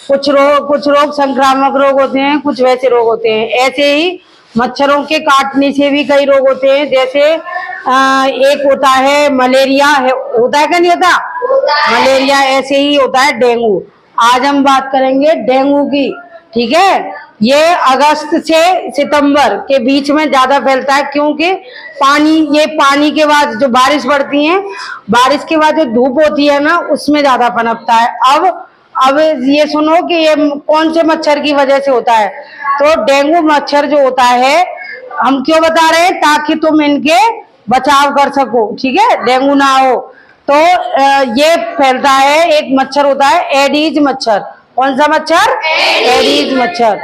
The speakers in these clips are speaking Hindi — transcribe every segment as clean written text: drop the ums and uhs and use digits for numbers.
कुछ रोग संक्रामक रोग होते हैं, कुछ वैसे रोग होते हैं। ऐसे ही मच्छरों के काटने से भी कई रोग होते हैं, जैसे एक होता है मलेरिया, होता है क्या नहीं होता? मलेरिया। ऐसे ही होता है डेंगू। आज हम बात करेंगे डेंगू की, ठीक है। ये अगस्त से सितंबर के बीच में ज्यादा फैलता है, क्योंकि ये पानी के बाद जो बारिश पड़ती है, बारिश के बाद जो धूप होती है ना, उसमें ज्यादा पनपता है। अब ये सुनो कि ये कौन से मच्छर की वजह से होता है। तो डेंगू मच्छर जो होता है, हम क्यों बता रहे हैं? ताकि तुम इनके बचाव कर सको, ठीक है, डेंगू ना हो। तो ये फैलता है, एक मच्छर होता है एडीज मच्छर। कौन सा मच्छर? एडीज मच्छर।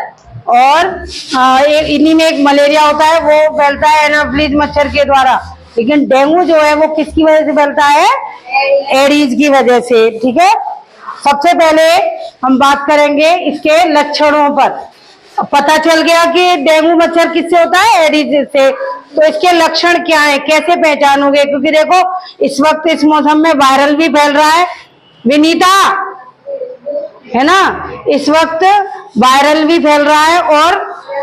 और इन्हीं में एक मलेरिया होता है, वो फैलता है एनाफ्लीज मच्छर के द्वारा। लेकिन डेंगू जो है वो किसकी वजह से फैलता है? एडीज की वजह से, ठीक है। सबसे पहले हम बात करेंगे इसके लक्षणों पर। पता चल गया कि डेंगू मच्छर किससे होता है? एडीज से। तो इसके लक्षण क्या है, कैसे पहचानोगे? क्योंकि देखो इस वक्त इस मौसम में वायरल भी फैल रहा है, विनीता, है ना, इस वक्त वायरल भी फैल रहा है। और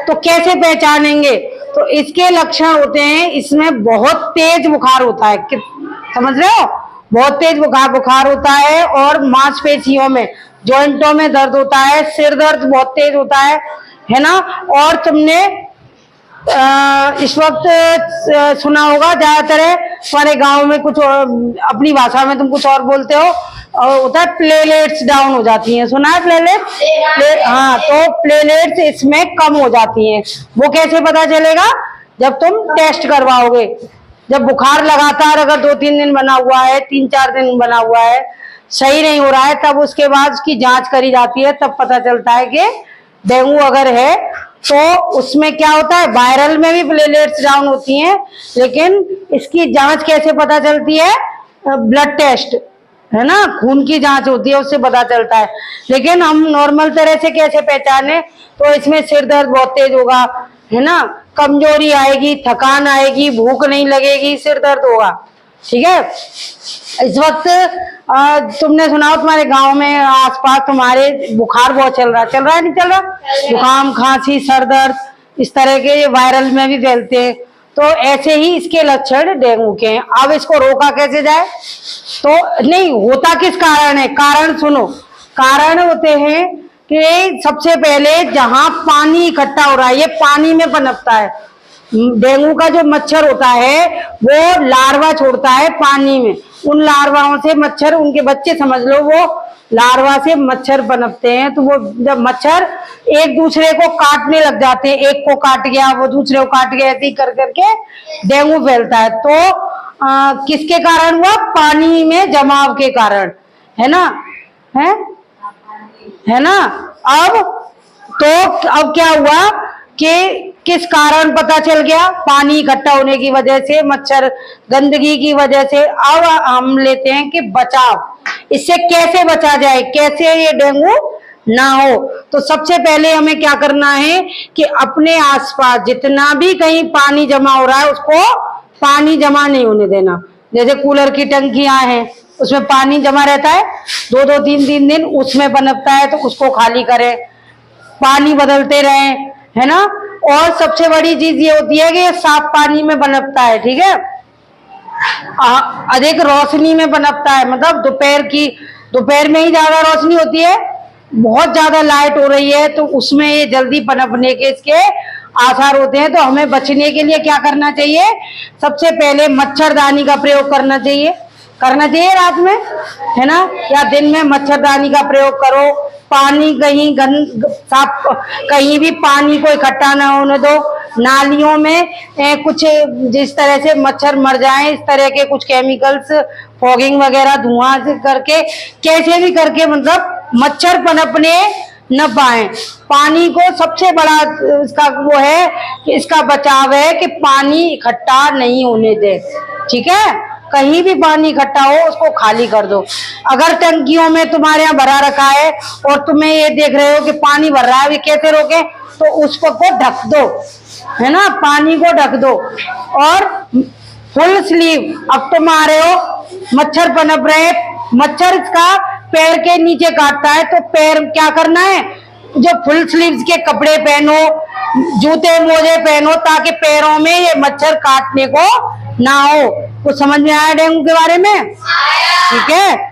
तो कैसे पहचानेंगे? तो इसके लक्षण होते हैं, इसमें बहुत तेज बुखार होता है, समझ रहे हो? बहुत तेज बुखार होता है, और मांसपेशियों में, जॉइंटों में दर्द होता है, सिर दर्द बहुत तेज होता है ना। और तुमने इस वक्त सुना होगा, ज्यादातर है हमारे गांव में, कुछ अपनी भाषा में तुम कुछ और बोलते हो, होता है प्लेलेट्स डाउन हो जाती हैं। सुना है प्लेलेट्स? हाँ, तो प्लेलेट्स इसमें कम हो जाती हैं। वो कैसे पता चलेगा? जब तुम टेस्ट करवाओगे। जब बुखार लगातार अगर 2-3 दिन बना हुआ है, 3-4 दिन बना हुआ है, सही नहीं हो रहा है, तब उसके बाद उसकी जांच करी जाती है, तब पता चलता है कि डेंगू अगर है। तो उसमें क्या होता है, वायरल में भी प्लेलेट्स डाउन होती हैं, लेकिन इसकी जांच कैसे पता चलती है? ब्लड टेस्ट, है ना, खून की जांच होती है, उससे पता चलता है। लेकिन हम नॉर्मल तरह से कैसे पहचाने? तो इसमें सिर दर्द बहुत तेज होगा, है ना, कमजोरी आएगी, थकान आएगी, भूख नहीं लगेगी, सिर दर्द होगा, ठीक है। इस वक्त तुमने सुना हो तुम्हारे गांव में आसपास तुम्हारे बुखार बहुत चल रहा है, नहीं चल रहा? जुकाम, खांसी, सर दर्द, इस तरह के ये वायरल में भी फैलते हैं। तो ऐसे ही इसके लक्षण डेंगू के हैं। अब इसको रोका कैसे जाए? तो नहीं, होता किस कारण है? कारण सुनो। कारण होते हैं कि सबसे पहले जहां पानी इकट्ठा हो रहा है, ये पानी में पनपता है। डेंगू का जो मच्छर होता है वो लार्वा छोड़ता है पानी में। उन लार्वाओं से मच्छर, उनके बच्चे समझ लो, वो लार्वा से मच्छर पनपते हैं। तो वो जब मच्छर एक दूसरे को काटने लग जाते हैं, एक को काट गया, वो दूसरे को काट गया, ऐसे ही कर करके डेंगू फैलता है। तो किसके कारण हुआ? पानी में जमाव के कारण, है ना, है ना। अब क्या हुआ कि किस कारण पता चल गया? पानी इकट्ठा होने की वजह से, मच्छर गंदगी की वजह से। अब हम लेते हैं कि बचाव, इससे कैसे बचा जाए, कैसे ये डेंगू ना हो। तो सबसे पहले हमें क्या करना है कि अपने आसपास जितना भी कहीं पानी जमा हो रहा है, उसको पानी जमा नहीं होने देना। जैसे कूलर की टंकियां हैं, उसमें पानी जमा रहता है 2-2, 3-3 दिन, उसमें पनपता है, तो उसको खाली करें, पानी बदलते रहें, है ना। और सबसे बड़ी चीज ये होती है कि ये साफ पानी में पनपता है, ठीक है। अधिक रोशनी में पनपता है, मतलब दोपहर में ही ज्यादा रोशनी होती है, बहुत ज्यादा लाइट हो रही है, तो उसमें ये जल्दी पनपने के इसके आसार होते हैं। तो हमें बचने के लिए क्या करना चाहिए? सबसे पहले मच्छरदानी का प्रयोग करना चाहिए रात में, है ना, या दिन में मच्छरदानी का प्रयोग करो। पानी कहीं भी पानी को इकट्ठा ना होने दो। नालियों में कुछ जिस तरह से मच्छर मर जाएं, इस तरह के कुछ केमिकल्स, फॉगिंग वगैरह, धुआं करके, कैसे भी करके, मतलब मच्छर पनपने न पाए। पानी को सबसे बड़ा इसका वो है कि इसका बचाव है कि पानी इकट्ठा नहीं होने दे, ठीक है। कहीं भी पानी इकट्ठा हो उसको खाली कर दो। अगर टंकियों में तुम्हारे यहाँ भरा रखा है और तुम्हें ये देख रहे हो कि पानी भर रहा है, कैसे रोके? तो उसको ढक दो, है ना, पानी को ढक दो। और फुल स्लीव, अब तुम आ रहे हो, मच्छर पनप रहे, मच्छर इसका पैर के नीचे काटता है तो पैर क्या करना है, जो फुल स्लीव्स के कपड़े पहनो, जूते मोजे पहनो, ताकि पैरों में ये मच्छर काटने को ना हो। कुछ समझ में आया डेंगू के बारे में? ठीक है।